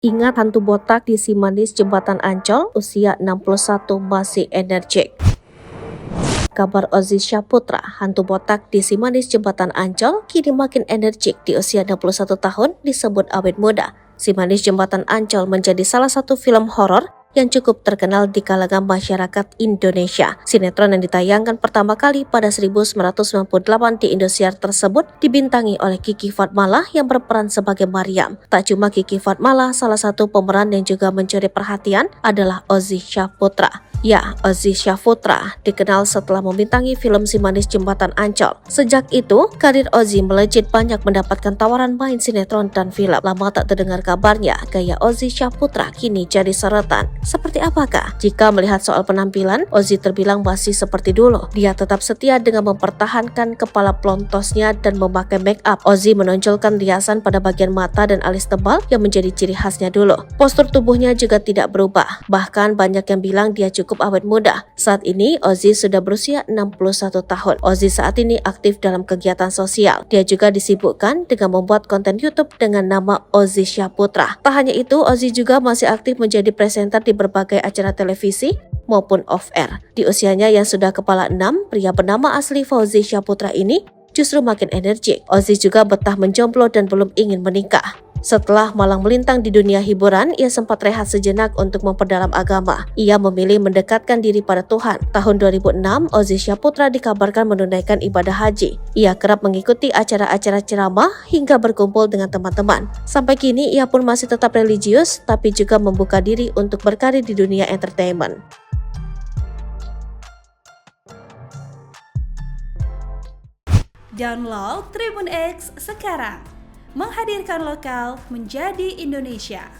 Ingat hantu botak di si manis Jembatan Ancol, usia 61 masih energik. Kabar Ozzy Syaputra, hantu botak di si manis Jembatan Ancol, kini makin energik di usia 61 tahun disebut awet muda. Si manis Jembatan Ancol menjadi salah satu film horor yang cukup terkenal di kalangan masyarakat Indonesia. Sinetron yang ditayangkan pertama kali pada 1998 di Indosiar tersebut dibintangi oleh Kiki Fatmala yang berperan sebagai Maryam. Tak cuma Kiki Fatmala, salah satu pemeran yang juga mencuri perhatian adalah Ozzy Syaputra. Ya, Ozzy Syaputra dikenal setelah membintangi film Si Manis Jembatan Ancol. Sejak itu, karir Ozzy melejit banyak mendapatkan tawaran main sinetron dan film. Lama tak terdengar kabarnya, gaya Ozzy Syaputra kini jadi sorotan. Seperti apakah? Jika melihat soal penampilan, Ozzy terbilang masih seperti dulu. Dia tetap setia dengan mempertahankan kepala plontosnya dan memakai make up. Ozzy menonjolkan riasan pada bagian mata dan alis tebal yang menjadi ciri khasnya dulu. Postur tubuhnya juga tidak berubah. Bahkan banyak yang bilang dia cukup awet muda. Saat ini, Ozzy sudah berusia 61 tahun. Ozzy saat ini aktif dalam kegiatan sosial. Dia juga disibukkan dengan membuat konten YouTube dengan nama Ozzy Syaputra. Tak hanya itu, Ozzy juga masih aktif menjadi presenter di berbagai acara televisi maupun off-air. Di usianya yang sudah kepala 6, pria bernama asli Fauzi Syaputra ini justru makin energik. Ozzy juga betah menjomblo dan belum ingin menikah. Setelah malang melintang di dunia hiburan, ia sempat rehat sejenak untuk memperdalam agama. Ia memilih mendekatkan diri pada Tuhan. Tahun 2006, Ozzy Syaputra dikabarkan menunaikan ibadah haji. Ia kerap mengikuti acara-acara ceramah hingga berkumpul dengan teman-teman. Sampai kini, ia pun masih tetap religius, tapi juga membuka diri untuk berkarir di dunia entertainment. Download Tribun X sekarang, menghadirkan lokal menjadi Indonesia.